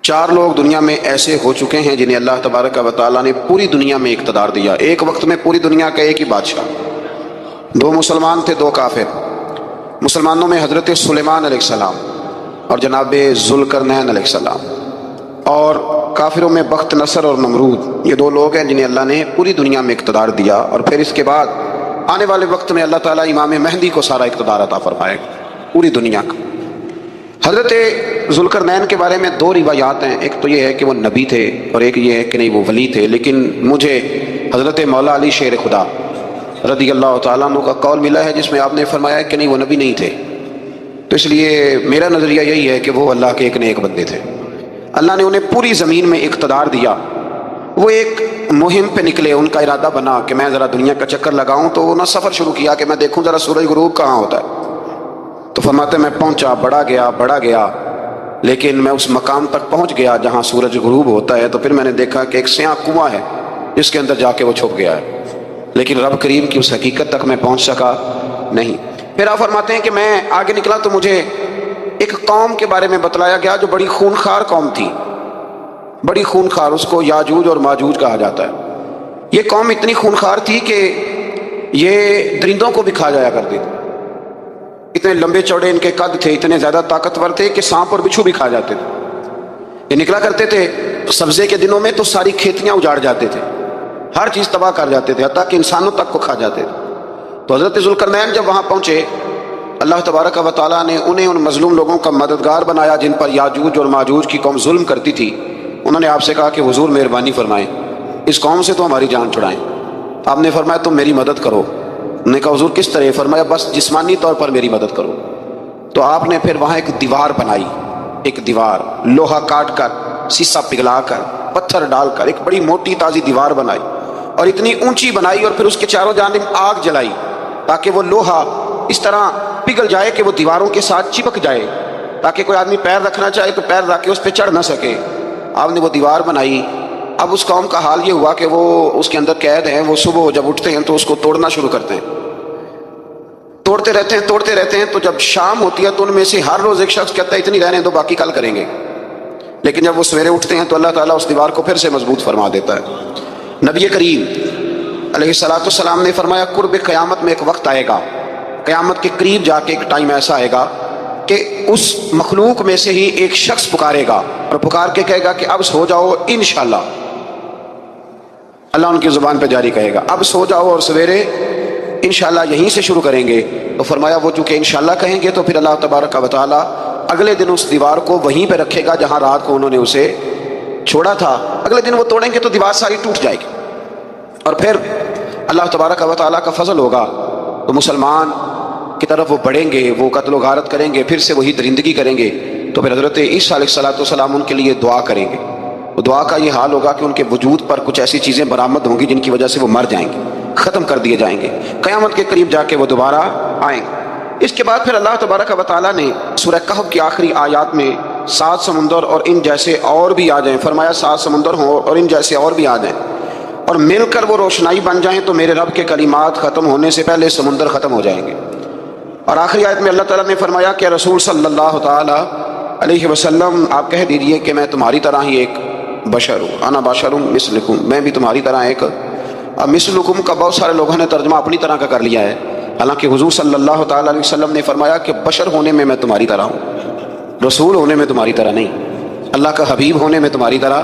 4 لوگ دنیا میں ایسے ہو چکے ہیں جنہیں اللہ تبارک و تعالیٰ نے پوری دنیا میں اقتدار دیا، ایک وقت میں پوری دنیا کا ایک ہی بادشاہ۔ 2 مسلمان تھے، 2 کافر۔ مسلمانوں میں حضرت سلیمان علیہ السلام اور جناب ذوالقرنین علیہ السلام، اور کافروں میں بخت نصر اور نمرود۔ یہ 2 لوگ ہیں جنہیں اللہ نے پوری دنیا میں اقتدار دیا، اور پھر اس کے بعد آنے والے وقت میں اللہ تعالیٰ امام مہدی کو سارا اقتدار عطا فرمائے گا پوری دنیا کا۔ حضرت ذوالقرنین کے بارے میں 2 روایات ہیں، ایک تو یہ ہے کہ وہ نبی تھے اور ایک یہ ہے کہ نہیں وہ ولی تھے، لیکن مجھے حضرت مولا علی شیر خدا رضی اللہ تعالیٰ عنہ کا قول ملا ہے جس میں آپ نے فرمایا کہ نہیں وہ نبی نہیں تھے، تو اس لیے میرا نظریہ یہی ہے کہ وہ اللہ کے ایک نیک بندے تھے۔ اللہ نے انہیں پوری زمین میں اقتدار دیا۔ وہ ایک مہم پہ نکلے، ان کا ارادہ بنا کہ میں ذرا دنیا کا چکر لگاؤں، تو انہوں نے سفر شروع کیا کہ میں دیکھوں ذرا سورج غروب کہاں ہوتا ہے۔ تو فرماتے میں پہنچا، بڑا گیا، لیکن میں اس مقام تک پہنچ گیا جہاں سورج غروب ہوتا ہے، تو پھر میں نے دیکھا کہ ایک سیاہ کنواں ہے جس کے اندر جا کے وہ چھپ گیا ہے، لیکن رب کریم کی اس حقیقت تک میں پہنچ سکا نہیں۔ پھر آپ فرماتے ہیں کہ میں آگے نکلا تو مجھے ایک قوم کے بارے میں بتلایا گیا جو بڑی خونخوار قوم تھی، بڑی خونخوار، اس کو یاجوج اور ماجوج کہا جاتا ہے۔ یہ قوم اتنی خونخوار تھی کہ یہ درندوں کو بھی کھا جایا کرتی تھی، اتنے لمبے چوڑے ان کے قد تھے، اتنے زیادہ طاقتور تھے کہ سانپ اور بچھو بھی کھا جاتے تھے۔ یہ نکلا کرتے تھے سبزے کے دنوں میں تو ساری کھیتیاں اجاڑ جاتے تھے، ہر چیز تباہ کر جاتے تھے، حتیٰ کہ انسانوں تک کو کھا جاتے تھے۔ تو حضرت ذوالقرنین جب وہاں پہنچے، اللہ تبارک و تعالیٰ نے انہیں ان مظلوم لوگوں کا مددگار بنایا جن پر یاجوج اور ماجوج کی قوم ظلم کرتی تھی۔ انہوں نے آپ سے کہا کہ حضور مہربانی فرمائیں، اس قوم سے تو ہماری جان چھڑائیں۔ آپ نے فرمایا تم میری مدد کرو۔ انہوں نے کہا حضور کس طرح؟ فرمایا بس جسمانی طور پر میری مدد کرو۔ تو آپ نے پھر وہاں ایک دیوار بنائی، ایک دیوار، لوہا کاٹ کر، سیسا پگھلا کر، پتھر ڈال کر ایک بڑی موٹی تازی دیوار بنائی، اور اتنی اونچی بنائی، اور پھر اس کے چاروں جانب آگ جلائی تاکہ وہ لوہا اس طرح پگھل جائے کہ وہ دیواروں کے ساتھ چپک جائے، تاکہ کوئی آدمی پیر رکھنا چاہے تو پیر رکھ کے اس پہ چڑھ نہ سکے۔ آپ نے وہ دیوار بنائی۔ اب اس قوم کا حال یہ ہوا کہ وہ اس کے اندر قید ہیں، وہ صبح جب اٹھتے ہیں تو اس کو توڑنا شروع کرتے ہیں، توڑتے رہتے ہیں، تو جب شام ہوتی ہے تو ان میں سے ہر روز ایک شخص کہتا ہے اتنی رہنے دو باقی کل کریں گے، لیکن جب وہ سویرے اٹھتے ہیں تو اللہ تعالیٰ اس دیوار کو پھر سے مضبوط فرما دیتا ہے۔ نبی کریم علیہ السلام نے فرمایا قرب قیامت میں ایک وقت آئے گا، قیامت کے قریب جا کے ایک ٹائم ایسا آئے گا کہ اس مخلوق میں سے ہی ایک شخص پکارے گا اور پکار کے کہے گا کہ اب سو جاؤ انشاءاللہ۔ اللہ ان کی زبان پہ جاری کہے گا اب سو جاؤ اور سویرے انشاءاللہ یہیں سے شروع کریں گے۔ تو فرمایا وہ چونکہ انشاءاللہ کہیں گے تو پھر اللہ تبارک و تعالیٰ اگلے دن اس دیوار کو وہیں پہ رکھے گا جہاں رات کو انہوں نے اسے چھوڑا تھا۔ اگلے دن وہ توڑیں گے تو دیوار ساری ٹوٹ جائے گی، اور پھر اللہ تبارک و تعالیٰ کا فضل ہوگا تو مسلمان کی طرف وہ بڑھیں گے، وہ قتل و غارت کریں گے، پھر سے وہی درندگی کریں گے، تو پھر حضرت عیسیٰ علیہ السلام ان کے لیے دعا کریں گے۔ وہ دعا کا یہ حال ہوگا کہ ان کے وجود پر کچھ ایسی چیزیں برآمد ہوں گی جن کی وجہ سے وہ مر جائیں گے، ختم کر دیے جائیں گے، قیامت کے قریب جا کے وہ دوبارہ آئیں گے۔ اس کے بعد پھر اللہ تبارک و تعالیٰ نے سورہ کہف کی آخری آیات میں 7 سمندر اور ان جیسے اور بھی آ جائیں، فرمایا 7 سمندر ہوں اور ان جیسے اور بھی آ جائیں اور مل کر وہ روشنائی بن جائیں تو میرے رب کے کلمات ختم ہونے سے پہلے سمندر ختم ہو جائیں گے۔ اور آخری آیت میں اللہ تعالیٰ نے فرمایا کہ رسول صلی اللہ تعالیٰ علیہ وسلم آپ کہہ دیجئے کہ میں تمہاری طرح ہی ایک بشر ہوں، انا بشر مثلکم، میں بھی تمہاری طرح ایک۔ اب مثلکم کا بہت سارے لوگوں نے ترجمہ اپنی طرح کا کر لیا ہے، حالانکہ حضور صلی اللہ تعالیٰ علیہ وسلم نے فرمایا کہ بشر ہونے میں تمہاری طرح ہوں، رسول ہونے میں تمہاری طرح نہیں، اللہ کا حبیب ہونے میں تمہاری طرح۔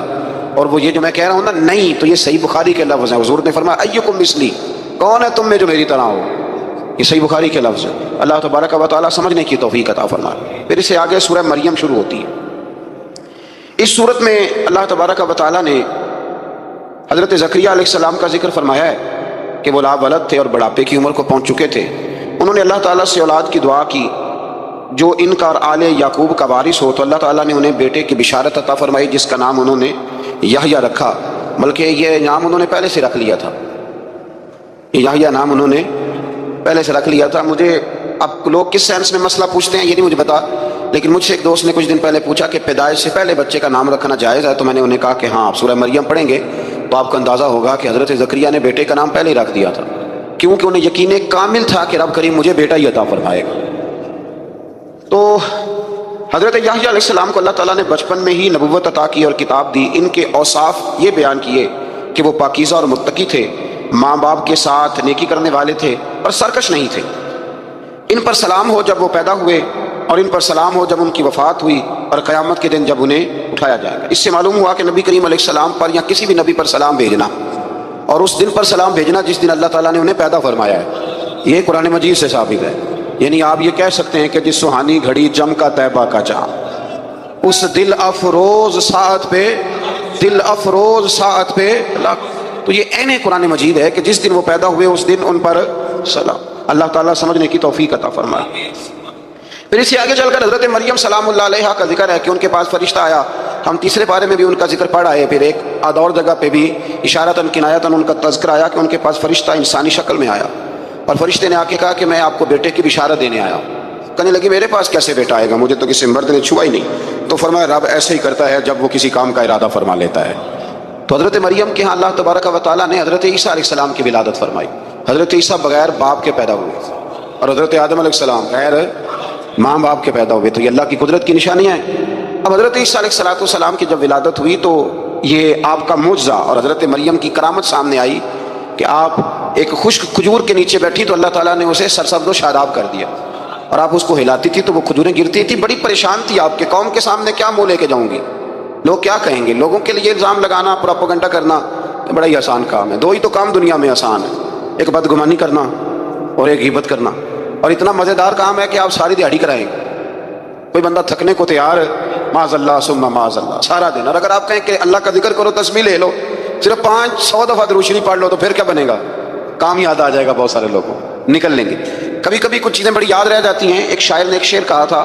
اور وہ یہ جو میں کہہ رہا ہوں نا نہیں، تو یہ صحیح بخاری کے لفظ ہیں، حضور نے فرمایا ایکم مثلی، کون ہے تم میں جو میری طرح ہو، یہ صحیح بخاری کے لفظ ہے۔ اللہ تبارک و تعالیٰ سمجھنے کی توفیق عطا فرمائے۔ پھر اس سے آگے سورہ مریم شروع ہوتی ہے۔ اس صورت میں اللہ تبارک و تعالیٰ نے حضرت زکریا علیہ السلام کا ذکر فرمایا ہے کہ وہ لاولد تھے اور بڑھاپے کی عمر کو پہنچ چکے تھے۔ انہوں نے اللہ تعالیٰ سے اولاد کی دعا کی جو ان کا اور آل یعقوب کا وارث ہو، تو اللہ تعالیٰ نے انہیں بیٹے کی بشارت عطا فرمائی جس کا نام انہوں نے یحییٰ رکھا، بلکہ یہ نام انہوں نے پہلے سے رکھ لیا تھا، یحییٰ نام انہوں نے پہلے سے رکھ لیا تھا۔ مجھے اب لوگ کس سینس میں مسئلہ پوچھتے ہیں یہ نہیں مجھے پتا، لیکن مجھ سے ایک دوست نے کچھ دن پہلے پوچھا کہ پیدائش سے پہلے بچے کا نام رکھنا جائز ہے، تو میں نے انہیں کہا کہ ہاں آپ سورہ مریم پڑھیں گے تو آپ کو اندازہ ہوگا کہ حضرت زکریا نے بیٹے کا نام پہلے ہی رکھ دیا تھا، کیونکہ انہیں یقین کامل تھا کہ رب کریم مجھے بیٹا ہی عطا فرمائے گا۔ تو حضرت یحییٰ علیہ السلام کو اللہ تعالیٰ نے بچپن میں ہی نبوت عطا کی اور کتاب دی. ان کے اوصاف یہ بیان کیے کہ وہ پاکیزہ اور متقی تھے، ماں باپ کے ساتھ نیکی کرنے والے تھے اور سرکش نہیں تھے. ان پر سلام ہو جب وہ پیدا ہوئے، اور ان پر سلام ہو جب ان کی وفات ہوئی، اور قیامت کے دن جب انہیں اٹھایا جائے گا. اس سے معلوم ہوا کہ نبی کریم علیہ السلام پر یا کسی بھی نبی پر سلام بھیجنا اور اس دن پر سلام بھیجنا جس دن اللہ تعالیٰ نے انہیں پیدا فرمایا ہے، یہ قرآن مجید سے ثابت ہے. یعنی آپ یہ کہہ سکتے ہیں کہ جس سہانی گھڑی جم کا طیبہ کا چاند، اس دل افروز ساعت پہ، دل افروز ساعت پہ تو یہ عین قرآن مجید ہے کہ جس دن وہ پیدا ہوئے اس دن ان پر سلام. اللہ تعالیٰ سمجھنے کی توفیق عطا فرمائے. پھر اس سے آگے چل کر حضرت مریم سلام اللہ علیہا کا ذکر ہے کہ ان کے پاس فرشتہ آیا. ہم تیسرے پارے میں بھی ان کا ذکر پڑھ آئے. پھر ایک اور جگہ پہ بھی اشارتاً کنایتاً ان کا تذکر آیا کہ ان کے پاس فرشتہ انسانی شکل میں آیا، اور فرشتے نے آ کے کہا کہ میں آپ کو بیٹے کی بشارت دینے آیا ہوں. کہنے لگی میرے پاس کیسے بیٹا آئے گا، مجھے تو کسی مرد نے چھوا ہی نہیں. تو فرمایا رب ایسے ہی کرتا ہے جب وہ کسی کام کا ارادہ فرما لیتا ہے. تو حضرت مریم کے ہاں اللہ تبارک و تعالیٰ نے حضرت عیسیٰ علیہ السلام کی ولادت فرمائی. حضرت عیسیٰ بغیر باپ کے پیدا ہوئے اور حضرت آدم علیہ السلام بغیر ماں باپ کے پیدا ہوئے. تو یہ اللہ کی قدرت کی نشانیاں ہیں. اب حضرت عیسیٰ علیہ السلام کی جب ولادت ہوئی تو یہ آپ کا معجزہ اور حضرت مریم کی کرامت سامنے آئی کہ آپ ایک خشک کھجور کے نیچے بیٹھی تو اللہ تعالیٰ نے اسے سرسبز و شاداب کر دیا، اور آپ اس کو ہلاتی تھی تو وہ کھجوریں گرتی تھی. بڑی پریشان تھی آپ کے قوم کے سامنے کیا منہ لے کے جاؤں گی، لوگ کیا کہیں گے. لوگوں کے لیے الزام لگانا، پروپیگنڈا کرنا بڑا ہی آسان کام ہے. دو ہی تو کام دنیا میں آسان ہے، ایک بدگمانی کرنا اور ایک غیبت کرنا. اور اتنا مزیدار کام ہے کہ آپ ساری دیہڑی کرائیں گے. کوئی بندہ تھکنے کو تیار ہے، معاذ اللہ ثم معاذ اللہ سارا دن. اور اگر آپ کہیں کہ اللہ کا ذکر کرو، تسبیح لے لو، صرف 500 دفعہ درود شریف پڑھ لو تو پھر کیا بنے گا؟ کام یاد آ جائے گا. بہت سارے لوگوں نکل لیں گے. کبھی کبھی کچھ چیزیں بڑی یاد رہ جاتی ہیں. ایک شاعر نے ایک شعر کہا تھا،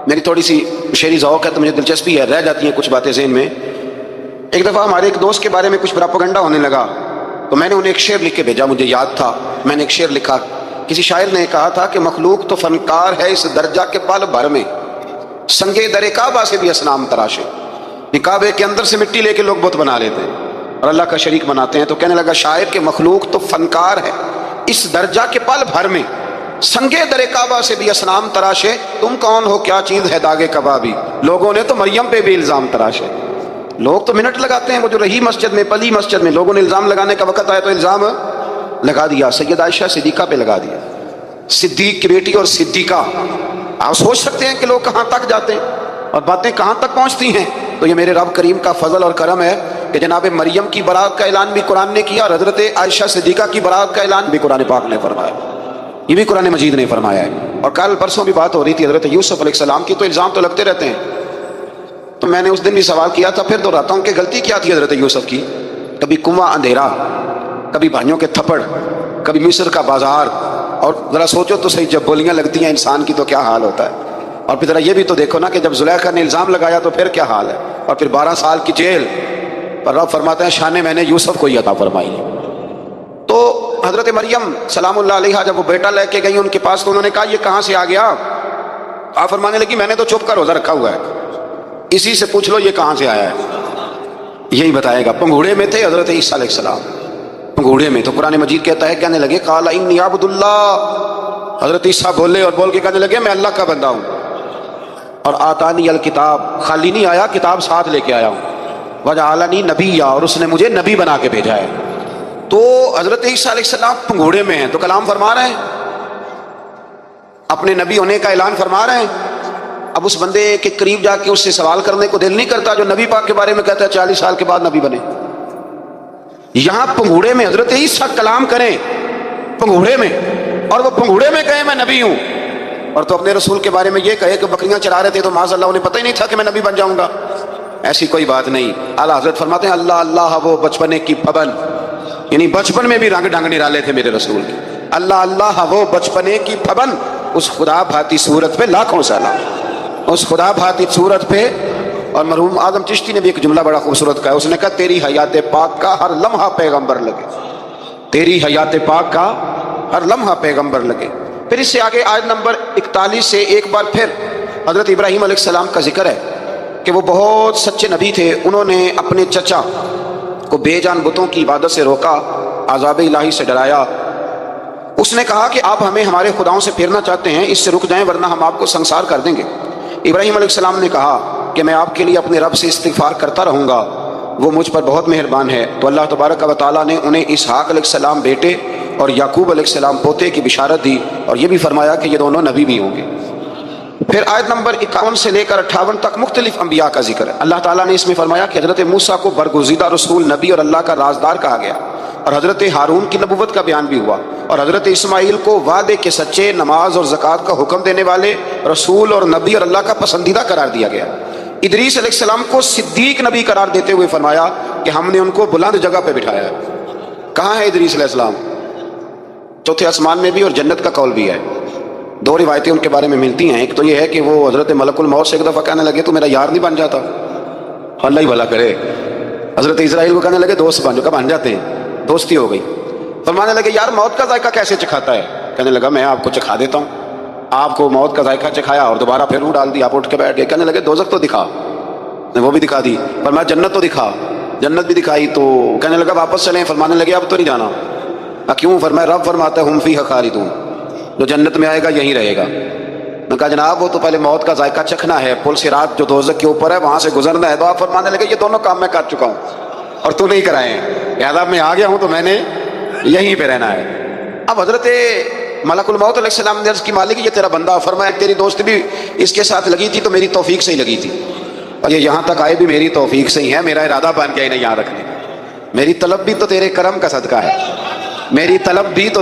میری تھوڑی سی شعری ذوق ہے تو مجھے دلچسپی ہے، رہ جاتی ہیں کچھ باتیں ذہن میں. ایک دفعہ ہمارے ایک دوست کے بارے میں کچھ پروپیگنڈا ہونے لگا تو میں نے انہیں ایک شعر لکھ کے بھیجا. مجھے یاد تھا، میں نے ایک شعر لکھا. کسی شاعر نے کہا تھا کہ مخلوق تو فنکار ہے اس درجہ کے پل بھر میں، سنگے در کعبہ سے بھی اسنام تراشے. کعبے کے اندر سے مٹی لے کے لوگ بت بنا لیتے ہیں اور اللہ کا شریک بناتے ہیں. تو کہنے لگا شاعر کہ مخلوق تو فنکار ہے اس درجہ کے پل بھر میں، سنگے در کعبہ سے بھی اسنام تراشے. تم کون ہو کیا چیز ہے داغے کبابی، لوگوں نے تو مریم پہ بھی الزام تراشے. لوگ تو منٹ لگاتے ہیں، وہ جو رہی مسجد میں، پلی مسجد میں، لوگوں نے الزام لگانے کا وقت آیا تو الزام لگا دیا. سید عائشہ صدیقہ پہ لگا دیا، صدیق کی بیٹی اور صدیقہ. آپ سوچ سکتے ہیں کہ لوگ کہاں تک جاتے ہیں اور باتیں کہاں تک پہنچتی ہیں. تو یہ میرے رب کریم کا فضل اور کرم ہے کہ جناب مریم کی برات کا اعلان بھی قرآن نے کیا اور حضرت عائشہ صدیقہ کی برات کا اعلان بھی قرآن پاک نے فرمایا. یہ بھی قرآن مجید نے فرمایا ہے. اور کل پرسوں بھی بات ہو رہی تھی حضرت یوسف علیہ السلام کی، تو الزام تو لگتے رہتے ہیں. تو میں نے اس دن بھی سوال کیا تھا، پھر دہراتا ہوں کہ غلطی کیا تھی حضرت یوسف کی. کبھی کنواں اندھیرا، کبھی بھائیوں کے تھپڑ، کبھی مصر کا بازار. اور ذرا سوچو تو صحیح، جب بولیاں لگتی ہیں انسان کی تو کیا حال ہوتا ہے. اور پھر ذرا یہ بھی تو دیکھو نا کہ جب زلیخا نے الزام لگایا تو پھر کیا حال ہے. اور پھر 12 سال کی جیل پر رب فرماتے ہیں شان میں نے یوسف کو ہی عطا فرمائی. تو حضرت مریم سلام اللہ علیہا جب وہ بیٹا لے کے گئی ان کے پاس تو انہوں نے کہا یہ کہاں سے آ گیا. آپ فرمانے لگی میں نے تو چھپ کر روزہ رکھا ہوا ہے، اسی سے پوچھ لو یہ کہاں سے آیا ہے، یہی بتائے گا. پنگھوڑے میں تھے حضرت عیسیٰ علیہ السلام، پنگھوڑے میں. تو قرآن مجید کہتا ہے کہنے لگے قال انی عبد اللہ. حضرت عیسیٰ بولے اور بول کے کہنے لگے میں اللہ کا بندہ ہوں. اور آتانی الکتاب، خالی نہیں آیا، کتاب ساتھ لے کے آیا ہوں. وجعلنی نبیا، اور اس نے مجھے نبی بنا کے بھیجا ہے. تو حضرت عیسیٰ علیہ السلام پنگھوڑے میں ہیں تو کلام فرما رہے ہیں، اپنے نبی ہونے کا اعلان فرما رہے ہیں. اب اس بندے کے قریب جا کے اس سے سوال کرنے کو دل نہیں کرتا جو نبی پاک کے بارے میں کہتا ہے 40 سال کے بعد نبی بنے. یہاں پنگھوڑے میں حضرت عیسیٰ کلام کریں پنگھوڑے میں، اور وہ پنگھوڑے میں کہے میں نبی ہوں. اور تو اپنے رسول کے بارے میں یہ کہے کہ بکریاں چرا رہے تھے تو معاذ اللہ انہیں پتہ ہی نہیں تھا کہ میں نبی بن جاؤں گا. ایسی کوئی بات نہیں. اعلیٰ حضرت فرماتے ہیں اللہ اللہ وہ بچپنے کی پبن، یعنی بچپن میں بھی رنگ ڈھنگ نرالے تھے میرے رسول کے. اللہ اللہ وہ بچپنے کی پبن، اس خدا بھاتی صورت پہ لاکھوں سلام، اس خدا بھاتی صورت پہ. اور مرحوم اعظم چشتی نے بھی ایک جملہ بڑا خوبصورت کہا، اس نے کہا تیری حیات پاک کا ہر لمحہ پیغمبر لگے، تیری حیات پاک کا ہر لمحہ پیغمبر لگے. پھر اس سے آگے آیت نمبر 41 سے ایک بار پھر حضرت ابراہیم علیہ السلام کا ذکر ہے کہ وہ بہت سچے نبی تھے. انہوں نے اپنے چچا کو بے جان بتوں کی عبادت سے روکا، عذاب الہی سے ڈرایا. اس نے کہا کہ آپ ہمیں ہمارے خداؤں سے پھیرنا چاہتے ہیں، اس سے رک جائیں ورنہ ہم آپ کو سنسار کر دیں گے. ابراہیم علیہ السلام نے کہا کہ میں آپ کے لیے اپنے رب سے استغفار کرتا رہوں گا، وہ مجھ پر بہت مہربان ہے۔ تو اللہ تبارک و تعالیٰ نے انہیں اسحاق علیہ السلام بیٹے اور یعقوب علیہ السلام پوتے کی بشارت دی، اور یہ بھی فرمایا کہ یہ دونوں نبی بھی ہوں گے۔ پھر آیت نمبر 51 سے لے کر 58 تک مختلف انبیاء کا ذکر ہے۔ اللہ تعالیٰ نے اس میں فرمایا کہ حضرت موسیٰ کو برگزیدہ رسول، نبی اور اللہ کا رازدار کہا گیا، اور حضرت ہارون کی نبوت کا بیان بھی ہوا، اور حضرت اسماعیل کو وعدے کے سچے، نماز اور زکوٰۃ کا حکم دینے والے رسول اور نبی اور اللہ کا پسندیدہ قرار دیا گیا۔ ادریس علیہ السلام کو صدیق نبی قرار دیتے ہوئے فرمایا کہ ہم نے ان کو بلند جگہ پہ بٹھایا ہے۔ کہاں ہے ادریس علیہ السلام؟ چوتھے آسمان میں بھی، اور جنت کا قول بھی ہے۔ دو روایتیں ان کے بارے میں ملتی ہیں، ایک تو یہ ہے کہ وہ حضرت ملک الموت سے ایک دفعہ کہنے لگے تو میرا یار نہیں بن جاتا، اللہ ہی بھلا کرے۔ حضرت اسرائیل کو کہنے لگے دوست بن جو، کب بن جاتے ہیں، دوستی ہو گئی۔ فرمانے لگے یار موت کا ذائقہ کیسے چکھاتا ہے؟ کہنے لگا میں آپ کو چکھا دیتا ہوں۔ آپ کو موت کا ذائقہ چکھایا اور دوبارہ پھر وہ ڈال دیا، آپ اٹھ کے بیٹھ گئے۔ کہنے لگے دوزخ تو دکھا، وہ بھی دکھا دی۔ فرمایا جنت تو دکھا، جنت بھی دکھائی۔ تو کہنے لگا واپس چلیں، فرمانے لگے اب تو نہیں جانا۔ کیوں؟ فرمایا رب فرماتا ہے ہم فیہا خالدون، جو جنت میں آئے گا یہیں رہے گا۔ میں کہا جناب وہ تو پہلے موت کا ذائقہ چکھنا ہے، پل صراط جو دوزخ کے اوپر ہے وہاں سے گزرنا ہے۔ تو آپ فرمانے لگے یہ دونوں کام میں کر چکا ہوں اور تو نہیں کرائے ہیں، لہٰذا میں آ گیا ہوں تو میں نے یہیں پہ رہنا ہے۔ اب حضرت ملک الموت علیہ السلام نے عرض کی مالک یہ تیرا بندہ، فرمایا تیری دوست بھی اس کے ساتھ لگی تھی تو میری توفیق سے ہی لگی تھی، اور یہ یہاں تک آئے بھی میری توفیق سے ہی ہے، میرا ارادہ بن گیا انہیں یہاں رکھنے کا۔ میری طلب بھی تو تیرے کرم کا صدقہ ہے، میری طلب بھی تو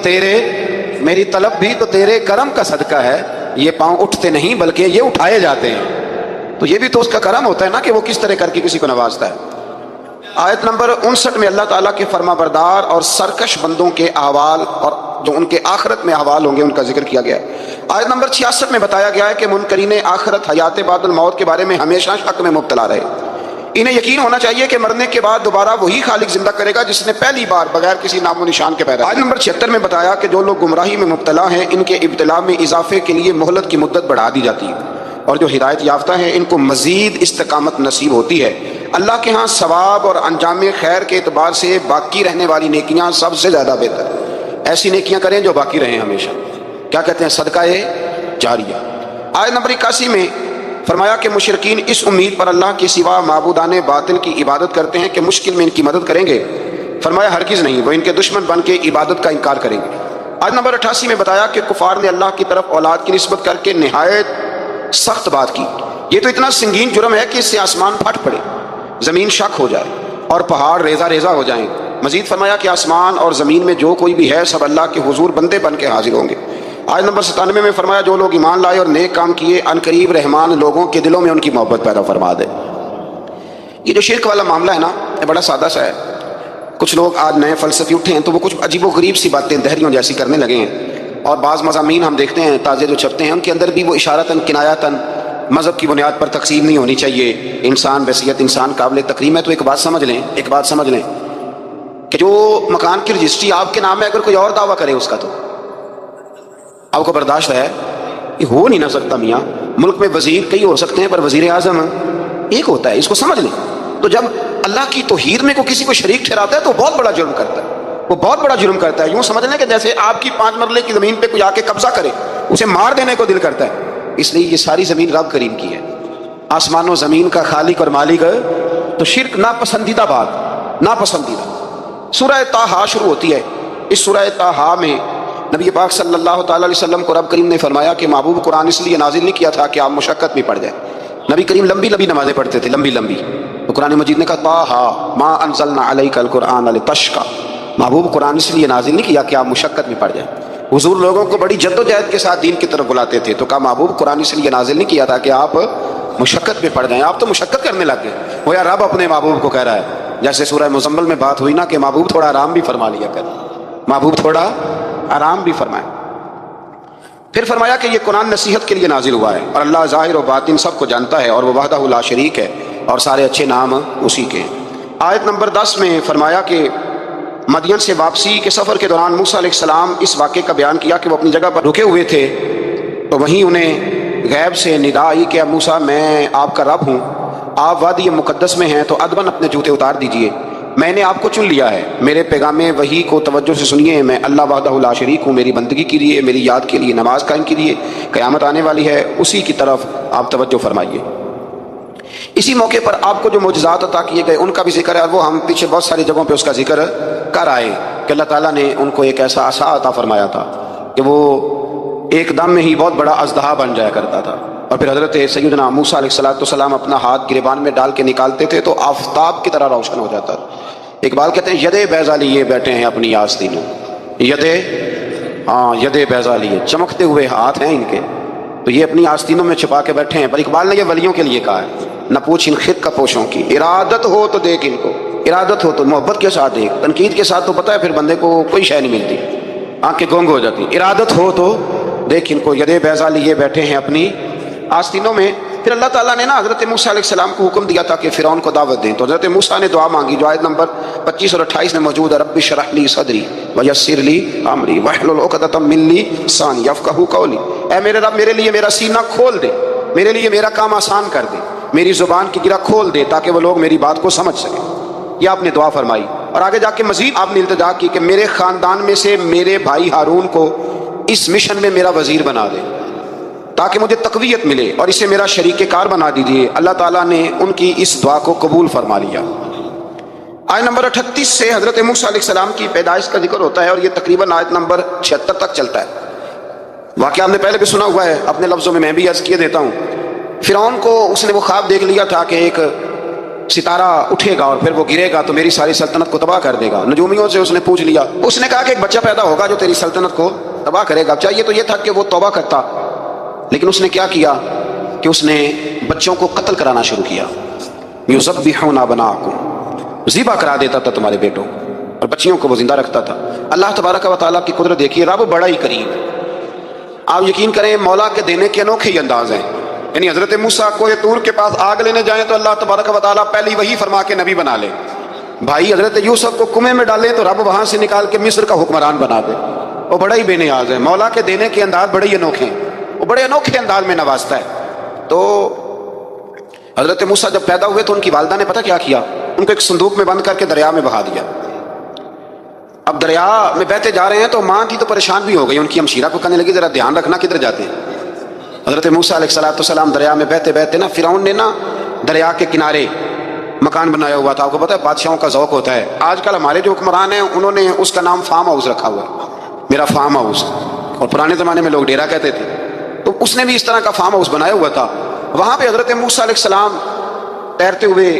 تیرے کرم کا صدقہ ہے۔ یہ پاؤں اٹھتے نہیں بلکہ یہ اٹھائے جاتے ہیں، تو یہ بھی تو اس کا کرم ہوتا ہے نا کہ وہ کس طرح کر کے کسی کو نوازتا ہے۔ آیت نمبر 59 میں اللہ تعالیٰ کے فرما بردار اور سرکش بندوں کے احوال اور جو ان کے آخرت میں احوال ہوں گے ان کا ذکر کیا گیا ہے۔ آیت نمبر 66 میں بتایا گیا ہے کہ منکرین آخرت حیات بعد الموت کے بارے میں ہمیشہ شک میں مبتلا رہے۔ انہیں یقین ہونا چاہیے کہ مرنے کے بعد دوبارہ وہی خالق زندہ کرے گا جس نے پہلی بار بغیر کسی نام و نشان کے پیدا کیا۔ آیت نمبر 76 میں بتایا کہ جو لوگ گمراہی میں مبتلا ہیں ان کے ابتلا میں اضافے کے لیے مہلت کی مدت بڑھا دی جاتی ہے، اور جو ہدایت یافتہ ہیں ان کو مزید استقامت نصیب ہوتی ہے۔ اللہ کے ہاں ثواب اور انجام خیر کے اعتبار سے باقی رہنے والی نیکیاں سب سے زیادہ بہتر ہیں۔ ایسی نیکیاں کریں جو باقی رہیں ہمیشہ، کیا کہتے ہیں، صدقہ جاریہ۔ آیت نمبر 81 میں فرمایا کہ مشرکین اس امید پر اللہ کے سوا معبودان باطل کی عبادت کرتے ہیں کہ مشکل میں ان کی مدد کریں گے۔ فرمایا ہرگز نہیں، وہ ان کے دشمن بن کے عبادت کا انکار کریں گے۔ آیت نمبر 88 میں بتایا کہ کفار نے اللہ کی طرف اولاد کی نسبت کر کے نہایت سخت بات کی۔ یہ تو اتنا سنگین جرم ہے کہ اس سے آسمان پھٹ پڑے، زمین شک ہو جائے اور پہاڑ ریزہ ریزہ ہو جائیں۔ مزید فرمایا کہ آسمان اور زمین میں جو کوئی بھی ہے سب اللہ کے حضور بندے بن کے حاضر ہوں گے۔ آیت نمبر 97 میں فرمایا جو لوگ ایمان لائے اور نیک کام کیے ان قریب رحمان لوگوں کے دلوں میں ان کی محبت پیدا فرما دے۔ یہ جو شرک والا معاملہ ہے نا، یہ بڑا سادہ سا ہے۔ کچھ لوگ آج نئے فلسفی اٹھے ہیں تو وہ کچھ عجیب و غریب سی باتیں دہریوں جیسی کرنے لگے ہیں، اور بعض مضامین ہم دیکھتے ہیں تازے جو چھپتے ہیں ان کے اندر بھی وہ اشارتاً کنایاتاً مذہب کی بنیاد پر تقسیم نہیں ہونی چاہیے، انسان بحیثیت انسان قابل تکریم ہے۔ تو ایک بات سمجھ لیں کہ جو مکان کی رجسٹری آپ کے نام ہے اگر کوئی اور دعویٰ کرے اس کا تو آپ کو برداشت ہے؟ یہ ہو نہیں نہ سکتا میاں۔ ملک میں وزیر کئی ہو سکتے ہیں پر وزیر اعظم ایک ہوتا ہے، اس کو سمجھ لیں۔ تو جب اللہ کی توحید میں کوئی کسی کو شریک ٹھہراتا ہے تو بہت بڑا جرم کرتا ہے، وہ بہت بڑا جرم کرتا ہے۔ یوں سمجھ لیں کہ جیسے آپ کی 5 مرلے کی زمین پہ کوئی آ کے قبضہ کرے، اسے مار دینے کو دل کرتا ہے۔ اس لیے یہ ساری زمین رب کریم کی ہے، آسمان و زمین کا خالق اور مالک ہے۔ تو شرک ناپسندیدہ بات، ناپسندیدہ۔ سورہ طٰہٰ شروع ہوتی ہے۔ اس سورہ طٰہٰ میں نبی پاک صلی اللہ تعالیٰ علیہ وسلم کو رب کریم نے فرمایا کہ محبوب قرآن اس لیے نازل نہیں کیا تھا کہ آپ مشقت میں پڑ جائیں۔ نبی کریم لمبی لمبی نمازیں پڑھتے تھے، لمبی لمبی۔ تو قرآن مجید نے کہا طٰہٰ ما انزلنا علیک القرآن لتشقیٰ، محبوب قرآن اس لیے نازل نہیں کیا کہ آپ مشقت میں پڑ جائیں۔ حضور لوگوں کو بڑی جد و جہد کے ساتھ دین کی طرف بلاتے تھے، تو کہا محبوب قرآن اس لیے نازل نہیں کیا تھا کہ آپ مشقت میں پڑ جائیں۔ آپ تو مشقت کرنے لگ گئے۔ وہ یا رب اپنے محبوب کو کہہ رہا ہے، جیسے سورہ مزمل میں بات ہوئی نا کہ محبوب تھوڑا آرام بھی فرما لیا کر، محبوب تھوڑا آرام بھی فرمائے۔ پھر فرمایا کہ یہ قرآن نصیحت کے لیے نازل ہوا ہے، اور اللہ ظاہر و باطن سب کو جانتا ہے، اور وہ وحدہ لا شریک ہے، اور سارے اچھے نام اسی کے ہیں۔ آیت نمبر 10 میں فرمایا کہ مدین سے واپسی کے سفر کے دوران موسیٰ علیہ السلام اس واقعے کا بیان کیا کہ وہ اپنی جگہ پر رکے ہوئے تھے، تو وہیں انہیں غیب سے ندا آئی کہ موسیٰ میں آپ کا رب ہوں، آپ وادی مقدس میں ہیں تو ادباً اپنے جوتے اتار دیجئے۔ میں نے آپ کو چن لیا ہے، میرے پیغام وحی کو توجہ سے سنیے، میں اللہ وحدہ لا شریک ہوں، میری بندگی کے لیے، میری یاد کے لیے نماز قائم کیجیے، قیامت آنے والی ہے اسی کی طرف آپ توجہ فرمائیے۔ اسی موقع پر آپ کو جو معجزات عطا کیے گئے ان کا بھی ذکر ہے، اور وہ ہم پیچھے بہت ساری جگہوں پہ اس کا ذکر کر آئے کہ اللہ تعالیٰ نے ان کو ایک ایسا عصا عطا فرمایا تھا کہ وہ ایک دم میں ہی بہت بڑا اژدہا بن جایا کرتا تھا، اور پھر حضرت سیدنا موسیٰ علیہ السلام اپنا ہاتھ گریبان میں ڈال کے نکالتے تھے تو آفتاب کی طرح روشن ہو جاتا تھا۔ اقبال کہتے ہیں یدے بیضا لیے بیٹھے ہیں اپنی آستینوں، یدے بیضا لیے، چمکتے ہوئے ہاتھ ہیں ان کے، تو یہ اپنی آستینوں میں چھپا کے بیٹھے ہیں۔ پر اقبال نے یہ ولیوں کے لیے کہا ہے، نہ پوچھ ان خط کا پوشوں کی، ارادت ہو تو دیکھ ان کو، ارادت ہو تو محبت کے ساتھ دیکھ، تنقید کے ساتھ تو پتہ ہے پھر بندے کو کوئی شے نہیں ملتی، آنکھیں گونگ ہو جاتی، ارادت ہو تو دیکھ ان کو، یدے بیضا لیے بیٹھے ہیں اپنی آستینوں میں۔ پھر اللہ تعالیٰ نے نا حضرت موسیٰ علیہ السلام کو حکم دیا تھا کہ فرعون کو دعوت دیں، تو حضرت موسیٰ نے دعا مانگی جو آیت نمبر 25 اور 28 میں موجود ہے، رب اشرح لی صدری ویسر لی امری واحلل عقدۃ من لسانی یفقہوا قولی، اے میرے رب میرے لیے میرا سینہ کھول دے، میرے لیے میرا کام آسان کر دے، میری زبان کی گرہ کھول دے تاکہ وہ لوگ میری بات کو سمجھ سکیں۔ یہ آپ نے دعا فرمائی، اور آگے جا کے مزید آپ نے التجا کی کہ میرے خاندان میں سے میرے بھائی ہارون کو اس مشن میں میرا وزیر بنا دے تاکہ مجھے تقویت ملے، اور اسے میرا شریک کار بنا دیجیے۔ اللہ تعالیٰ نے ان کی اس دعا کو قبول فرما لیا۔ آیت نمبر 38 سے حضرت موسیٰ علیہ السلام کی پیدائش کا ذکر ہوتا ہے، اور یہ تقریباً آیت نمبر 76 تک چلتا ہے۔ واقعہ آپ نے پہلے بھی سنا ہوا ہے، اپنے لفظوں میں بھی عرض کیے دیتا ہوں۔ فرعون کو اس نے وہ خواب دیکھ لیا تھا کہ ایک ستارہ اٹھے گا اور پھر وہ گرے گا تو میری ساری سلطنت کو تباہ کر دے گا۔ نجومیوں سے اس نے پوچھ لیا، اس نے کہا کہ ایک بچہ پیدا ہوگا جو تیری سلطنت کو تباہ کرے گا۔ چاہیے تو یہ تھا کہ وہ توبہ کرتا، لیکن اس نے کیا کیا کہ اس نے بچوں کو قتل کرانا شروع کیا۔ یذبحون ابناءکم، ذبح کرا دیتا تھا تمہارے بیٹوں کو، اور بچیوں کو وہ زندہ رکھتا تھا۔ اللہ تبارک و تعالیٰ کی قدرت دیکھیے، رب بڑا ہی کریم۔ آپ یقین کریں مولا کے دینے کے انوکھے ہی انداز ہیں۔ یعنی حضرت موسیٰ کو طور کے پاس آگ لینے جائیں تو اللہ تبارک و تعالیٰ پہلی وہی فرما کے نبی بنا لے، بھائی حضرت یوسف کو کنویں میں ڈالیں تو رب وہاں سے نکال کے مصر کا حکمران بنا دے۔ وہ بڑا ہی بے نیاز ہے، مولا کے دینے کے انداز بڑے ہی انوکھے ہیں، وہ بڑے انوکھے انداز میں نوازتا ہے۔ تو حضرت موسیٰ جب پیدا ہوئے تو ان کی والدہ نے پتہ کیا کیا، ان کو ایک صندوق میں بند کر کے دریا میں بہا دیا۔ اب دریا میں بہتے جا رہے ہیں تو ماں کی تو پریشان بھی ہو گئی، ان کی ہمشیرہ کو کہنے لگی ذرا دھیان رکھنا کدھر جاتے ہیں۔ حضرت موسیٰ علیہ السلام دریا میں بہتے بہتے نا، فرعون نے نا دریا کے کنارے مکان بنایا ہوا تھا۔ آپ کو پتہ ہے بادشاہوں کا ذوق ہوتا ہے، آج کل ہمارے جو حکمران ہیں انہوں نے اس کا نام فارم ہاؤس رکھا ہوا ہے، میرا فارم ہاؤس، اور پرانے زمانے میں لوگ ڈیرا کہتے تھے، تو اس نے بھی اس طرح کا فارم ہاؤس بنایا ہوا تھا۔ وہاں پہ حضرت موسیٰ علیہ السلام تیرتے ہوئے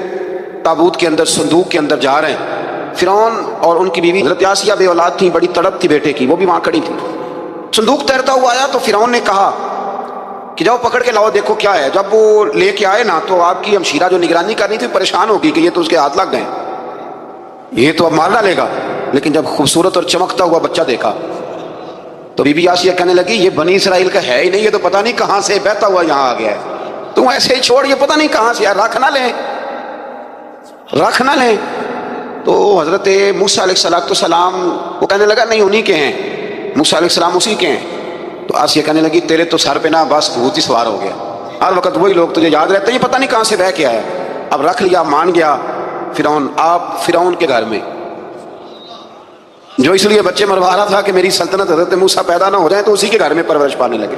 تابوت کے اندر، صندوق کے اندر جا رہے ہیں۔ فرعون اور ان کی بیوی حضرت آسیہ بے اولاد تھی، بڑی تڑپ تھی بیٹے کی، وہ بھی وہاں کھڑی تھی۔ صندوق تیرتا ہوا آیا تو فرعون نے کہا کہ جاؤ پکڑ کے لاؤ دیکھو کیا ہے۔ جب وہ لے کے آئے نا تو آپ کی ہمشیرہ جو نگرانی کرنی تھی پریشان ہوگی کہ یہ تو اس کے ہاتھ لگ گئے، یہ تو اب مار ڈالے گا۔ لیکن جب خوبصورت اور چمکتا ہوا بچہ دیکھا تو بی بی آسیہ کہنے لگی یہ بنی اسرائیل کا ہے ہی نہیں، یہ تو پتہ نہیں کہاں سے بہتا ہوا یہاں آ گیا ہے، تم ایسے ہی چھوڑ، یہ پتہ نہیں کہاں سے، رکھ نہ لیں، رکھ نہ لیں۔ تو حضرت موسیٰ علیہ السلام وہ کہنے لگا نہیں انہی کے ہیں، موسیٰ علیہ السلام اسی کے ہیں۔ تو آسیہ کہنے لگی تیرے تو سر پہ نا بس بھوت ہی سوار ہو گیا، ہر وقت وہی لوگ تجھے یاد رہتے ہیں، یہ پتہ نہیں کہاں سے بہ کے آیا۔ اب رکھ لیا، مان گیا فرعون۔ آپ فرعون کے گھر میں جو اس لیے بچے مروا رہا تھا کہ میری سلطنت حضرت موسیٰ پیدا نہ ہو جائیں، تو اسی کے گھر میں پرورش پانے لگے،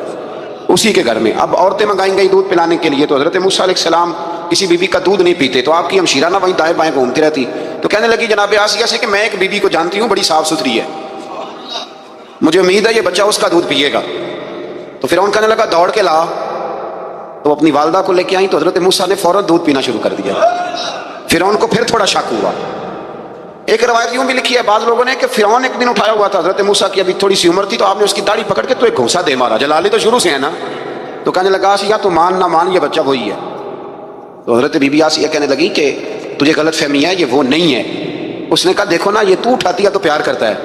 اسی کے گھر میں۔ اب عورتیں منگائیں گئی دودھ پلانے کے لیے، تو حضرت موسیٰ علیہ السلام کسی بیوی کا دودھ نہیں پیتے، تو آپ کی ہمشیرہ نہ وہیں دائیں بائیں گھومتی رہتی، تو کہنے لگی جناب آسیہ سے کہ میں ایک بیوی کو جانتی ہوں بڑی صاف ستھری ہے، مجھے امید ہے یہ بچہ اس کا دودھ پیے گا۔ تو فرعون کہنے لگا دوڑ کے لا، تو اپنی والدہ کو لے کے آئیں تو حضرت موسیٰ نے فوراً دودھ پینا شروع کر دیا۔ فرعون کو پھر تھوڑا شک ہوا۔ ایک روایت یوں بھی لکھی ہے بعض لوگوں نے کہ فرعون ایک دن اٹھایا ہوا تھا حضرت موسیٰ کی ابھی تھوڑی سی عمر تھی، تو آپ نے اس کی داڑھی پکڑ کے تو ایک گھونسا دے مارا، جلالی تو شروع سے ہے نا، تو کہنے لگا آسیہ تو مان نہ مان یہ بچہ وہی ہے۔ تو حضرت بی بی آسیہ کہنے لگی کہ تجھے غلط فہمی ہے، یہ وہ نہیں ہے۔ اس نے کہا دیکھو نا یہ تو اٹھاتی ہے تو پیار کرتا ہے،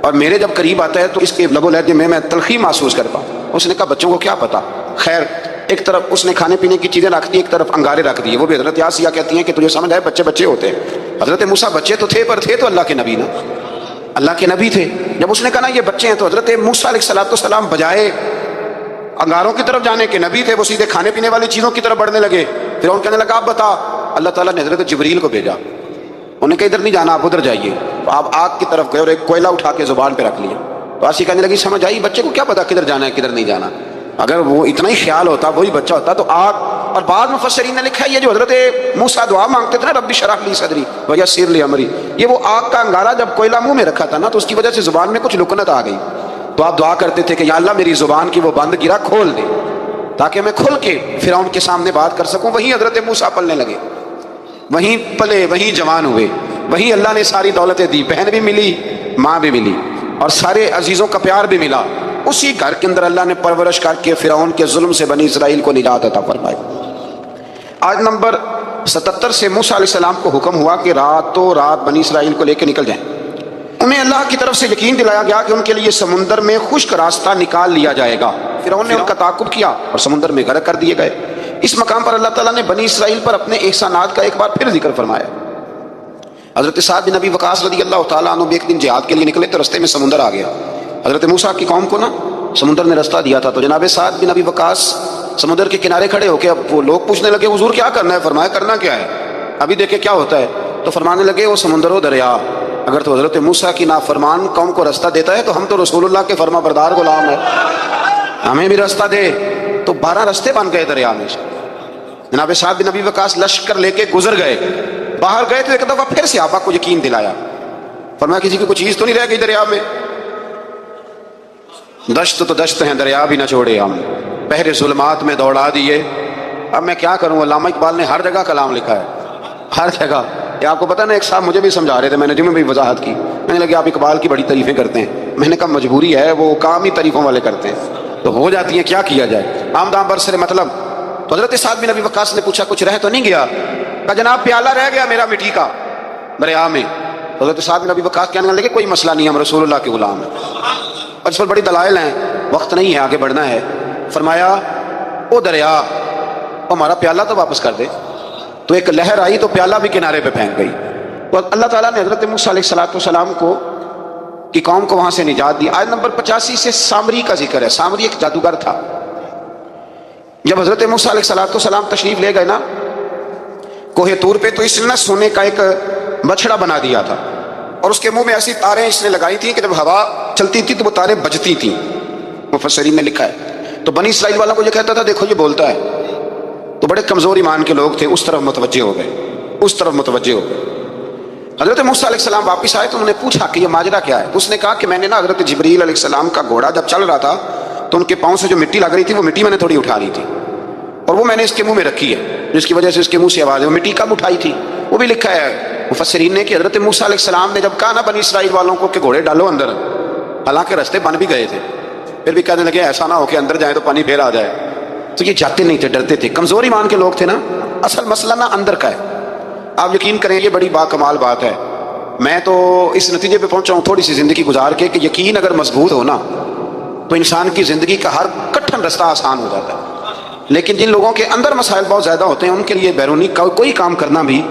اور میرے جب قریب آتا ہے تو اس کے لب و لہجے میں تلخی محسوس کرتا ہوں۔ اس نے کہا بچوں کو کیا پتا، خیر ایک طرف اس نے کھانے پینے کی چیزیں رکھ دی، ایک طرف انگارے رکھ دیے۔ وہ بھی حضرت آسیہ کہتی ہیں کہ تجھے سمجھ آئے بچے بچے ہوتے ہیں، حضرت موسیٰ بچے تو تھے پر تھے تو اللہ کے نبی نا، اللہ کے نبی تھے۔ جب اس نے کہا نا یہ بچے ہیں تو حضرت موسیٰ علیہ السلام بجائے انگاروں کی طرف جانے کے نبی تھے، وہ سیدھے کھانے پینے والی چیزوں کی طرف بڑھنے لگے۔ پھر ان کہنے لگا آپ بتا، اللہ تعالیٰ نے حضرت جبریل کو بھیجا انہوں نے کہا ادھر نہیں جانا، آپ ادھر جائیے. تو آپ آگ کی طرف گئے اور ایک کوئلہ اٹھا کے زبان پہ رکھ لیا. تو عاشقہ کہنے لگی سمجھ آئی بچے کو کیا پتا کدھر جانا ہے کدھر نہیں جانا، اگر وہ اتنا ہی خیال ہوتا وہی بچہ ہوتا تو آگ. اور بعض مفسرین نے لکھا ہے یہ جو حضرت موسیٰ دعا مانگتے تھے نا رب اشرح لی صدری ویسر لی امری، یہ وہ آگ کا انگارہ جب کوئلہ منہ میں رکھا تھا نا تو اس کی وجہ سے زبان میں کچھ لکنت آ گئی. تو آپ دعا کرتے تھے کہ یا اللہ میری زبان کی وہ بند گرا کھول دے تاکہ میں کھل کے فرعون کے سامنے بات کر سکوں. وہیں حضرت موسیٰ پلنے لگے، وہیں پلے، وہیں جوان ہوئے، وہیں اللہ نے ساری دولتیں دی، بہن بھی ملی، ماں بھی ملی، اور سارے عزیزوں کا پیار بھی ملا. اسی گھر کے اندر اللہ نے پرورش کر کے فرعون کے ظلم سے بنی اسرائیل کو نجات عطا فرمائی. آج نمبر 77 سے موسیٰ علیہ السلام کو حکم ہوا کہ راتوں رات بنی اسرائیل کو لے کے نکل جائیں. انہیں اللہ کی طرف سے یقین دلایا گیا کہ ان کے لیے سمندر میں خشک راستہ نکال لیا جائے گا. فرعون نے ان کا تعاقب کیا اور سمندر میں غرق کر دیے گئے. اس مقام پر اللہ تعالیٰ نے بنی اسرائیل پر اپنے احسانات کا ایک بار پھر ذکر فرمایا. حضرت سعد بن ابی وقاص رضی اللہ تعالیٰ عنہ بھی ایک دن جہاد کے لیے نکلے تو رستے میں سمندر آ گیا. حضرت موسیٰ کی قوم کو نا سمندر نے رستہ دیا تھا. تو جناب سعد بن ابی وقاص سمندر کے کنارے کھڑے ہو کے اب وہ لوگ پوچھنے لگے حضور کیا کرنا ہے؟ فرمایا کرنا کیا ہے ابھی دیکھیں کیا ہوتا ہے. تو فرمانے لگے وہ سمندر و دریا اگر تو حضرت موسیٰ کی نافرمان قوم کو رستہ دیتا ہے تو ہم تو رسول اللہ کے فرما بردار غلام ہیں، ہمیں بھی رستہ دے. تو 12 رستے بن گئے دریا میں. جناب سعد بن ابی وقاص لشکر لے کے گزر گئے، باہر گئے تو ایک دفعہ پھر صحابہ کو یقین دلایا. فرمایا کسی کی کوئی چیز تو نہیں رہ گئی دریا میں؟ دشت تو دشت ہیں دریا بھی نہ چھوڑے ہم، پہرے ظلمات میں دوڑا دیے. اب میں کیا کروں، علامہ اقبال نے ہر جگہ کلام لکھا ہے، ہر جگہ. یہ آپ کو پتہ نا ایک صاحب مجھے بھی سمجھا رہے تھے، میں نے جمعہ بھی وضاحت کی، میں نے لگا آپ اقبال کی بڑی تعریفیں کرتے ہیں. میں نے کہا مجبوری ہے، وہ کام ہی تعریفوں والے کرتے ہیں تو ہو جاتی ہیں، کیا کیا جائے. آمدام برسر مطلب. تو حضرت سعد بن ابی وقاص نے پوچھا کچھ رہ تو نہیں گیا؟ کہا جناب پیالہ رہ گیا میرا مٹی کا دریا میں. حضرت سعد بن ابی وقاص کہنے لگے کوئی مسئلہ نہیں، ہم رسول اللہ کے غلام ہیں. اور اس پر بڑی دلائل ہیں، وقت نہیں ہے آگے بڑھنا ہے. فرمایا او دریا او ہمارا پیالہ تو واپس کر دے. تو ایک لہر آئی تو پیالہ بھی کنارے پہ پھینک گئی. تو اللہ تعالیٰ نے حضرت موسیٰ علیہ السلام کو کی قوم کو وہاں سے نجات دی. آیت نمبر 85 سے سامری کا ذکر ہے. سامری ایک جادوگر تھا. جب حضرت موسیٰ علیہ السلام تشریف لے گئے نا کوہ طور پہ تو اس نے سونے کا ایک بچھڑا بنا دیا تھا اور اس کے منہ میں ایسی تاریں اس نے لگائی تھیں کہ جب ہوا چلتی تھی تو وہ تاریں بجتی تھیں. مفسرین نے لکھا ہے. تو بنی اسرائیل والوں کو یہ کہتا تھا دیکھو یہ بولتا ہے. تو بڑے کمزور ایمان کے لوگ تھے، اس طرف متوجہ ہو گئے. حضرت موسیٰ علیہ السلام واپس آئے تو انہوں نے پوچھا کہ یہ ماجرا کیا ہے. تو اس نے کہا کہ میں نے نا حضرت جبریل علیہ السلام کا گھوڑا جب چل رہا تھا تو ان کے پاؤں سے جو مٹی لگ رہی تھی وہ مٹی میں نے تھوڑی اٹھا لی تھی اور وہ میں نے اس کے منہ میں رکھی ہے، جس کی وجہ سے اس کے منہ سے آواز ہے. وہ مٹی کب اٹھائی تھی وہ بھی لکھا ہے مفسرین نے کہ حضرت موسیٰ علیہ السلام نے جب کہا نا بنی اسرائیل والوں کو کہ گھوڑے ڈالو اندر، حالانکہ رستے بن بھی گئے تھے، پھر بھی کہنے لگے ایسا نہ ہو کہ اندر جائیں تو پانی پھر آ جائے. تو یہ جاتے نہیں تھے، ڈرتے تھے، کمزور ایمان کے لوگ تھے نا. اصل مسئلہ نا اندر کا ہے. آپ یقین کریں یہ بڑی باکمال بات ہے. میں تو اس نتیجے پہ پہنچا ہوں تھوڑی سی زندگی گزار کے کہ یقین اگر مضبوط ہو نا تو انسان کی زندگی کا ہر کٹھن رستہ آسان ہو جاتا ہے. لیکن جن لوگوں کے اندر مسائل بہت زیادہ ہوتے ہیں ان کے لیے بیرونی کوئی کام کرنا بھی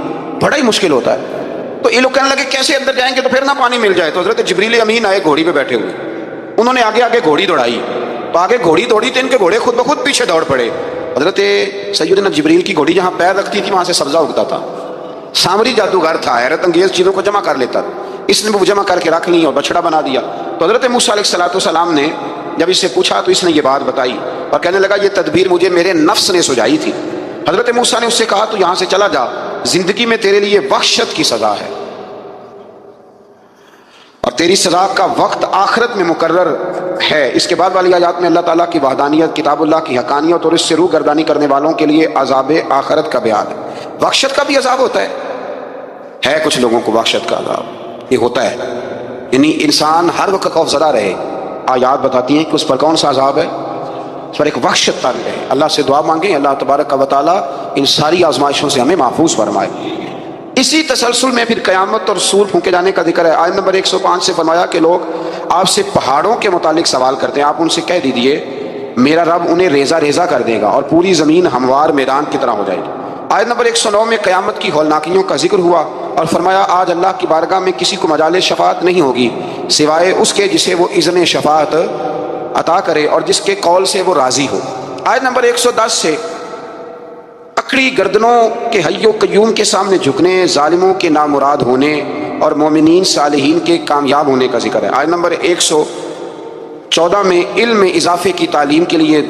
بڑا ہی مشکل ہوتا ہے. تو یہ لوگ کہنے لگے کیسے اندر جائیں گے تو پھر نہ پانی مل جائے. تو حضرت جبریل امین آئے گھوڑی پہ بیٹھے ہوئے، انہوں نے آگے آگے گھوڑی دوڑائی. تو آگے گھوڑی دوڑی تو ان کے گھوڑے خود بخود پیچھے دوڑ پڑے. حضرت سیدنا جبریل کی گھوڑی جہاں پیر رکھتی تھی وہاں سے سبزہ اگتا تھا. سامری جادوگر تھا، حیرت انگیز چیزوں کو جمع کر لیتا تھا. اس نے وہ جمع کر کے رکھ لی اور بچڑا بنا دیا. تو حضرت موسیٰ علیہ السلام نے جب اس سے پوچھا تو اس نے یہ بات بتائی اور کہنے لگا یہ تدبیر مجھے میرے نفس نے سجائی تھی. حضرت موسیٰ نے اس سے کہا تو یہاں سے چلا جا، زندگی میں تیرے لیے بخشت کی سزا ہے اور تیری سزا کا وقت آخرت میں مقرر ہے. اس کے بعد والی آیات میں اللہ تعالیٰ کی وحدانیت، کتاب اللہ کی حقانیت اور اس سے روح گردانی کرنے والوں کے لیے عذاب آخرت کا بیان ہے. بخشت کا بھی عذاب ہوتا ہے کچھ لوگوں کو بخشت کا عذاب یہ ہوتا ہے، یعنی انسان ہر وقت خوف زدہ رہے. آیات بتاتی ہیں کہ اس پر کون سا عذاب ہے، اس پر ایک بخشت تاری رہے. اللہ سے دعا مانگیں اللہ تبارک و تعالیٰ ان ساری آزمائشوں سے ہمیں محفوظ فرمائے. اسی تسلسل میں پھر قیامت اور سور پھونکے جانے کا ذکر ہے. آیت نمبر 105 سے فرمایا کہ لوگ آپ سے پہاڑوں کے متعلق سوال کرتے ہیں، آپ ان سے کہہ دیجئے میرا رب انہیں ریزہ ریزہ کر دے گا اور پوری زمین ہموار میدان کی طرح ہو جائے گی. آیت نمبر 109 میں قیامت کی ہولناکیوں کا ذکر ہوا اور فرمایا آج اللہ کی بارگاہ میں کسی کو مجال شفاعت نہیں ہوگی سوائے اس کے جسے وہ اذن شفاعت عطا کرے اور جس کے قول سے وہ راضی ہو. آیت نمبر 110 سے اکڑی گردنوں کے حی و قیوم کے سامنے جھکنے، ظالموں کے نامراد ہونے اور مومنین صالحین کے کامیاب ہونے کا ذکر ہے۔ آیت نمبر 114 میں علم میں اضافے کی تعلیم کے لیے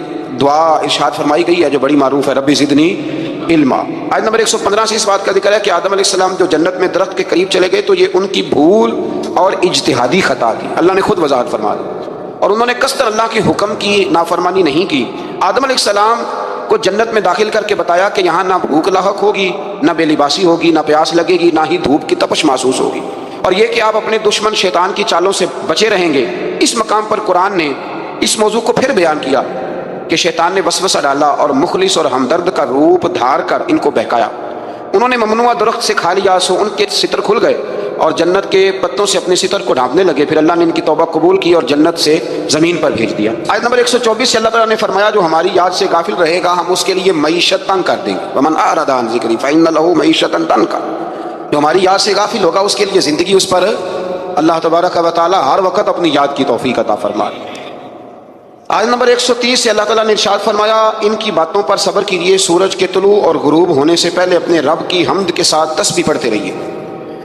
دعا ارشاد فرمائی گئی ہے جو بڑی معروف ہے، ربی زدنی علما۔ آیت نمبر 115 سے اس بات کا ذکر ہے کہ آدم علیہ السلام جو جنت میں درخت کے قریب چلے گئے تو یہ ان کی بھول اور اجتہادی خطا تھی، اللہ نے خود وضاحت فرما دی، اور انہوں نے قصداً اللہ کے حکم کی نافرمانی نہیں کی۔ آدم علیہ السلام کو جنت میں داخل کر کے بتایا کہ یہاں نہ بھوک لاحق ہوگی، نہ بے لباسی ہوگی، نہ پیاس لگے گی، نہ ہی دھوپ کی تپش محسوس ہوگی، اور یہ کہ آپ اپنے دشمن شیطان کی چالوں سے بچے رہیں گے۔ اس مقام پر قرآن نے اس موضوع کو پھر بیان کیا کہ شیطان نے وسوسہ ڈالا اور مخلص اور ہمدرد کا روپ دھار کر ان کو بہکایا۔ انہوں نے ممنوع درخت سے کھا لیا سو ان کے ستر کھل گئے اور جنت کے پتوں سے اپنے ستر کو ڈھانپنے لگے، پھر اللہ نے ان کی توبہ قبول کی اور جنت سے زمین پر بھیج دیا۔ آیت نمبر 124 سے اللہ تعالیٰ نے فرمایا جو ہماری یاد سے غافل رہے گا ہم اس کے لیے معیشت تنگ کر دیں گے، ومن اعرض عن ذکری فإن له معیشۃ ضنکا، جو ہماری یاد سے غافل ہوگا اس کے لیے زندگی اس پر اللہ تبارک و تعالیٰ ہر وقت اپنی یاد کی توفیق عطا فرمائے۔ آیت نمبر 130 سے اللہ تعالیٰ نے ارشاد فرمایا ان کی باتوں پر صبر کیجیے، سورج کے طلوع اور غروب ہونے سے پہلے اپنے رب کی حمد کے ساتھ تسبیح پڑھتے رہیے،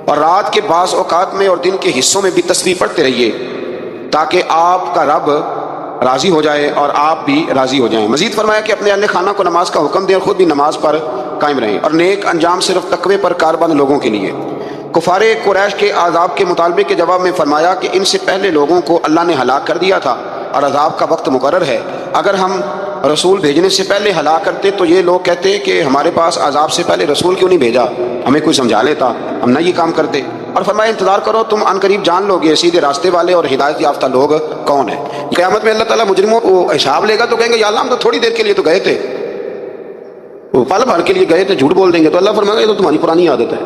اور رات کے بعض اوقات میں اور دن کے حصوں میں بھی تسبیح پڑھتے رہیے تاکہ آپ کا رب راضی ہو جائے اور آپ بھی راضی ہو جائیں۔ مزید فرمایا کہ اپنے اہل خانہ کو نماز کا حکم دیں اور خود بھی نماز پر قائم رہیں، اور نیک انجام صرف تقوی پر کاربند لوگوں کے لیے۔ کفار قریش کے عذاب کے مطالبے کے جواب میں فرمایا کہ ان سے پہلے لوگوں کو اللہ نے ہلاک کر دیا تھا اور عذاب کا وقت مقرر ہے، اگر ہم رسول بھیجنے سے پہلے ہلاک کرتے تو یہ لوگ کہتے کہ ہمارے پاس عذاب سے پہلے رسول کیوں نہیں بھیجا، ہمیں کوئی سمجھا لیتا، ہم نہ یہ کام کرتے۔ اور فرمایا انتظار کرو تم ان قریب جان لو گے سیدھے راستے والے اور ہدایت یافتہ لوگ کون ہیں۔ قیامت میں اللہ تعالیٰ مجرموں کو حساب لے گا تو کہیں گے یا اللہ ہم تو تھوڑی دیر کے لیے تو گئے تھے، وہ پل بھر کے لیے گئے تھے، جھوٹ بول دیں گے تو اللہ فرمائے گا یہ تو تمہاری پرانی عادت ہے،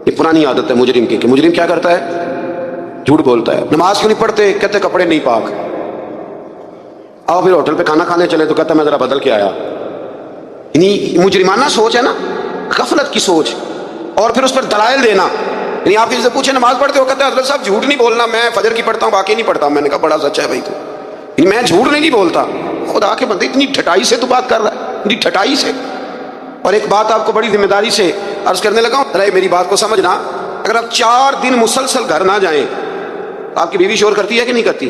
یہ پرانی عادت ہے مجرم کی، کہ مجرم کیا کرتا ہے، جھوٹ بولتا ہے۔ نماز کیوں نہیں پڑھتے، کہتے کپڑے نہیں پاک، آؤ پھر ہوٹل پہ کھانا کھانے چلے تو کہتا میں ذرا بدل کے آیا۔ یعنی مجرمانہ سوچ ہے نا، غفلت کی سوچ، اور پھر اس پر دلائل دینا۔ یعنی آپ کسی سے پوچھیں نماز پڑھتے ہو، کہتے ہیں حضرت صاحب جھوٹ نہیں بولنا، میں فجر کی پڑھتا ہوں باقی نہیں پڑھتا۔ میں نے کہا بڑا سچا ہے بھائی تو، یعنی میں جھوٹ نہیں بولتا۔ خدا کے بندے اتنی ٹھٹائی سے تو بات کر رہا ہے، اتنی ٹھٹائی سے۔ اور ایک بات آپ کو بڑی ذمہ داری سے عرض کرنے لگا ہوں، ذرا میری بات کو سمجھنا، اگر آپ 4 دن مسلسل گھر نہ جائیں، آپ کی بیوی شور کرتی ہے کہ نہیں کرتی؟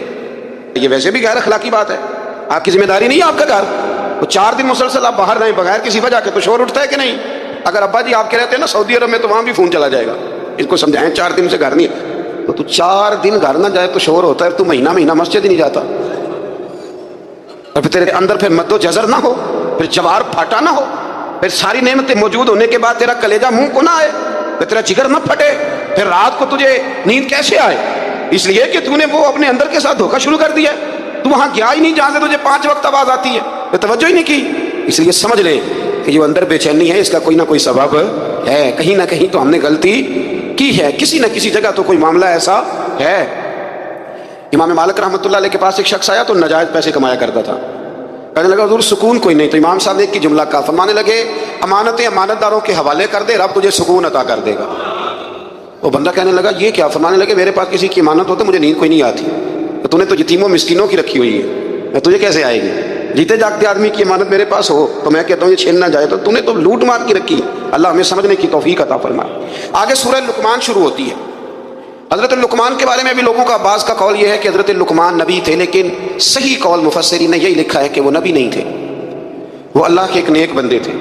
یہ ویسے بھی غیر اخلاقی بات ہے، آپ کی ذمہ داری نہیں ہے آپ کا گھر، وہ 4 دن مسلسل آپ باہر رہیں بغیر کسی وجہ کے تو شور اٹھتا ہے کہ نہیں؟ اگر ابا جی آپ کے رہتے ہیں نا سعودی عرب میں تو وہاں بھی فون چلا جائے گا، اس کو سمجھائیں 4 دن سے گھر نہیں، تو 4 دن گھر نہ جائے تو شور ہوتا ہے، تو مہینہ مہینہ مسجد ہی نہیں جاتا، اور پھر تیرے اندر پھر مد و جزر نہ ہو، پھر جوار پھاٹا نہ ہو، پھر ساری نعمتیں موجود ہونے کے بعد تیرا کلیجہ منہ کو نہ آئے، پھر تیرا جگر نہ پھٹے، پھر رات کو تجھے نیند کیسے آئے؟ اس لیے کہ تو نے وہ اپنے اندر کے ساتھ دھوکہ شروع کر دیا، تو وہاں گیا ہی نہیں جہاں سے تجھے 5 وقت آواز آتی ہے، تو توجہ ہی نہیں کی۔ اس لیے سمجھ لیں کہ جو اندر بے چینی ہے اس کا کوئی نہ کوئی سبب ہے، کہیں نہ کہیں تو ہم نے غلطی کی ہے، کسی نہ کسی جگہ تو کوئی معاملہ ایسا ہے۔ امام مالک رحمۃ اللہ علیہ کے پاس ایک شخص آیا تو ناجائز پیسے کمایا کرتا تھا، کہنے لگا حضور سکون کوئی نہیں، تو امام صاحب نے ایک کی جملہ کہا، فرمانے لگے امانتیں امانت داروں کے حوالے کر دے، رب تجھے سکون عطا کر دے گا۔ وہ بندہ کہنے لگا یہ کیا؟ فرمانے لگے میرے پاس کسی کی امانت ہوتا مجھے نیند کوئی نہیں آتی، تو نے تو یتیموں مسکینوں کی رکھی ہوئی ہے، تجھے کیسے آئے گی؟ جیتے جاگتے آدمی کی امانت میرے پاس ہو تو میں کہتا ہوں یہ چھین نہ جائے، تو نے تو لوٹ مار کی رکھی۔ اللہ ہمیں سمجھنے کی توفیق عطا فرمائے۔ آگے سورہ لقمان شروع ہوتی ہے۔ حضرت لقمان کے بارے میں بھی لوگوں کا بعض کا قول یہ ہے کہ حضرت لقمان نبی تھے، لیکن صحیح قول مفسرین نے یہی لکھا ہے کہ وہ نبی نہیں تھے، وہ اللہ کے ایک نیک بندے تھے۔